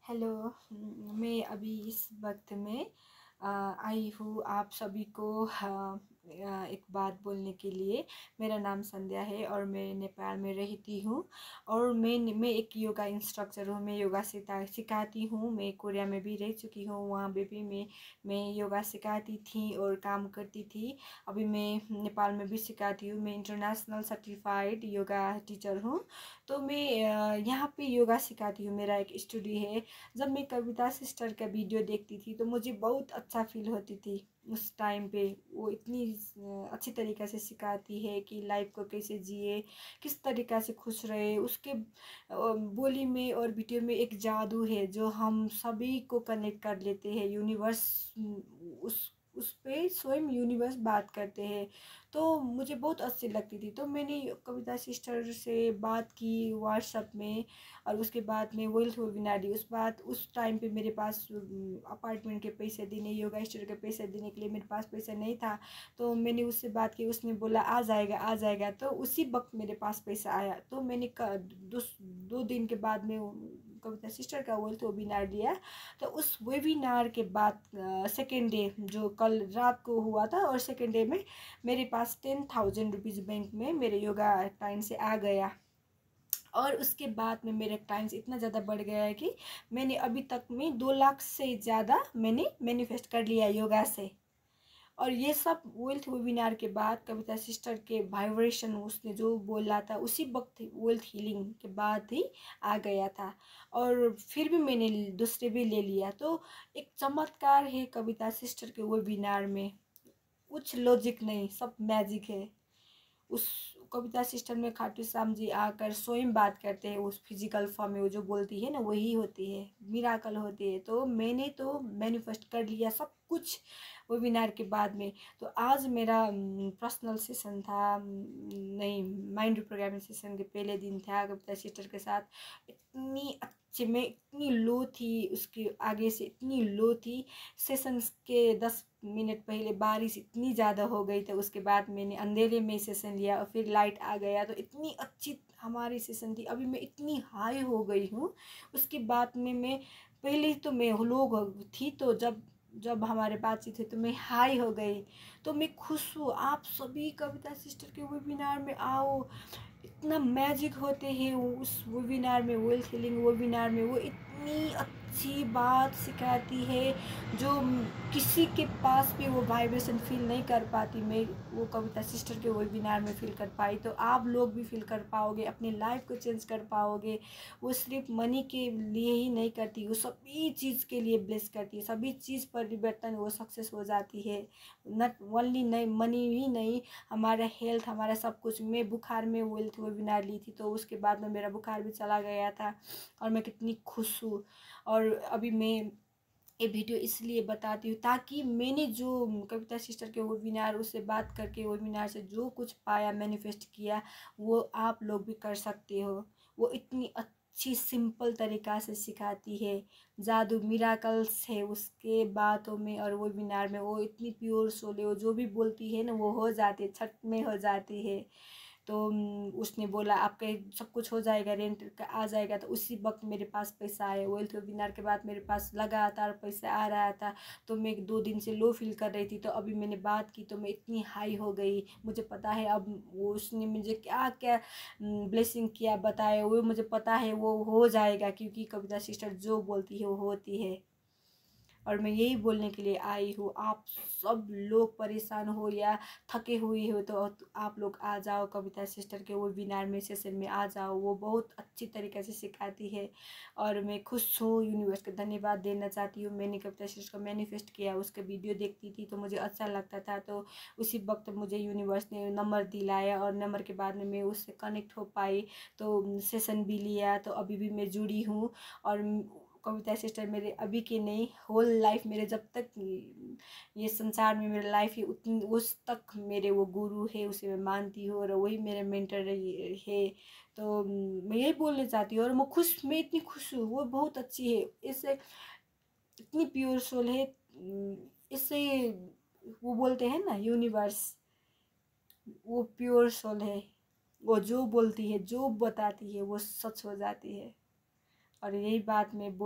Hello. मैं अभी इस वक्त में आई हूँ आप सभी को एक बात बोलने के लिए। मेरा नाम संध्या है और मैं नेपाल में रहती हूँ और मैं एक योगा इंस्ट्रक्टर हूँ। मैं योगा सिखाती हूँ। मैं कोरिया में भी रह चुकी हूँ, वहाँ पे भी मैं योगा सिखाती थी और काम करती थी। अभी मैं नेपाल में भी सिखाती हूँ। मैं इंटरनेशनल सर्टिफाइड योगा टीचर हूँ। तो मैं यहाँ पे योगा सिखाती हूँ। मेरा एक स्टूडियो है। जब मैं कविता सिस्टर का वीडियो देखती थी तो मुझे बहुत अच्छा फील होती थी। उस टाइम पे वो इतनी अच्छी तरीक़े से सिखाती है कि लाइफ को कैसे जिए, किस तरीक़ा से खुश रहे। उसके बोली में और वीडियो में एक जादू है जो हम सभी को कनेक्ट कर लेते हैं। यूनिवर्स उस पे स्वयं यूनिवर्स बात करते हैं। तो मुझे बहुत अच्छी लगती थी। तो मैंने कविता सिस्टर से बात की व्हाट्सएप में और उसके बाद में वेल्थ वेबिनार दी। उस टाइम पे मेरे पास अपार्टमेंट के पैसे देने, योगा स्टूडियो के पैसे देने के लिए मेरे पास पैसा नहीं था। तो मैंने उससे बात की, उसने बोला आ जाएगा आ जाएगा। तो उसी वक्त मेरे पास पैसा आया। तो मैंने दो दिन के बाद में कविता सिस्टर का वेल्थ वेबिनार दिया। तो उस वेबिनार के बाद सेकेंड डे जो कल रात को हुआ था, और सेकेंड डे में मेरे पास 10,000 रुपीज़ बैंक में मेरे योगा टाइम से आ गया। और उसके बाद में मेरा टाइम्स इतना ज़्यादा बढ़ गया है कि मैंने अभी तक में 2 लाख से ज़्यादा मैंने मैनिफेस्ट कर लिया योगा से। और ये सब वेल्थ वेबिनार के बाद कविता सिस्टर के वाइब्रेशन उसने जो बोला था उसी वक्त वेल्थ हीलिंग के बाद ही आ गया था। और फिर भी मैंने दूसरे भी ले लिया। तो एक चमत्कार है कविता सिस्टर के वेबिनार में। कुछ लॉजिक नहीं, सब मैजिक है। उस कविता सिस्टम में खाटू श्याम जी आकर स्वयं बात करते हैं। उस फिजिकल फॉर्म में वो जो बोलती है ना वही होती है, मिराकल होती है। तो मैंने तो मैनिफेस्ट कर लिया सब कुछ वेबिनार के बाद में। तो आज मेरा पर्सनल सेशन था, नहीं माइंड रिप्रोग्रामिंग सेशन के पहले दिन था कविता सिस्टर के साथ। इतनी अच्छी, मैं इतनी लो थी, उसके आगे से इतनी लो थी। सेशंस के 10 मिनट पहले बारिश इतनी ज़्यादा हो गई। तो उसके बाद मैंने अंधेरे में सेशन लिया और फिर लाइट आ गया। तो इतनी अच्छी हमारी सेशन थी। अभी मैं इतनी हाई हो गई हूँ। उसके बाद में मैं पहले तो मैं लो थी, तो जब हमारे बातचीत हुई तो मैं हाई हो गई। तो मैं खुश हूँ। आप सभी कविता सिस्टर के वेबिनार में आओ। इतना मैजिक होते हैं उस वेबिनार में, वेल्थ हीलिंग वेबिनार में। वो इतनी अच्छी बात सिखाती है जो किसी के पास भी वो वाइब्रेशन फील नहीं कर पाती। मैं वो कविता सिस्टर के वेबिनार में फील कर पाई। तो आप लोग भी फील कर पाओगे, अपनी लाइफ को चेंज कर पाओगे। वो सिर्फ मनी के लिए ही नहीं करती, वो सभी चीज़ के लिए ब्लेस करती है। सभी चीज़ परिवर्तन वो सक्सेस हो जाती है। नॉट ओनली नहीं मनी ही नहीं, हमारा हेल्थ, हमारा सब कुछ। मैं बुखार में वेल्थ वेबिनार ली थी तो उसके बाद में मेरा बुखार भी चला गया था और मैं कितनी खुश हूँ। और अभी मैं ये वीडियो इसलिए बताती हूँ ताकि मैंने जो कविता सिस्टर के वेबिनार उससे बात करके वेबिनार से जो कुछ पाया, मैनिफेस्ट किया, वो आप लोग भी कर सकते हो। वो इतनी अच्छी सिंपल तरीक़ा से सिखाती है। जादू मिराकल्स है उसके बातों में और वेबिनार में। वो इतनी प्योर सोल है, वो जो भी बोलती है ना वो हो जाती है, छठ में हो जाती है। तो उसने बोला आपका सब कुछ हो जाएगा, रेंट का आ जाएगा। तो उसी वक्त मेरे पास पैसा आया। वेल्थ वेबिनार के बाद मेरे पास लगातार पैसा आ रहा था। तो मैं 2 दिन से लो फील कर रही थी। तो अभी मैंने बात की तो मैं इतनी हाई हो गई। मुझे पता है अब वो उसने मुझे क्या क्या ब्लेसिंग किया बताए, वो मुझे पता है वो हो जाएगा, क्योंकि कविता सिस्टर जो बोलती है वो होती है। और मैं यही बोलने के लिए आई हूँ। आप सब लोग परेशान हो या थके हुए हो तो आप लोग आ जाओ कविता सिस्टर के वेबिनार में, सेशन में आ जाओ। वो बहुत अच्छी तरीके से सिखाती है और मैं खुश हूँ। यूनिवर्स को धन्यवाद देना चाहती हूँ। मैंने कविता सिस्टर को मैनिफेस्ट किया, उसका वीडियो देखती थी तो मुझे अच्छा लगता था। तो उसी वक्त मुझे यूनिवर्स ने नंबर दिलाया और नंबर के बाद में मैं उससे कनेक्ट हो पाई। तो सेशन भी लिया। तो अभी भी मैं जुड़ी हूँ। और कविता सिस्टर मेरे अभी की नहीं, होल लाइफ मेरे, जब तक ये संसार में मेरा लाइफ है उतनी उस तक मेरे वो गुरु है, उसे मैं मानती हूँ और वही मेरे मेंटर है। तो मैं यही बोलना चाहती हूँ। और मैं इतनी खुश हूँ। वो बहुत अच्छी है, इससे इतनी प्योर सोल है। इससे वो बोलते हैं ना यूनिवर्स, वो प्योर सोल है। वो जो बोलती है, जो बताती है वो सच हो जाती है। और यही बात मैं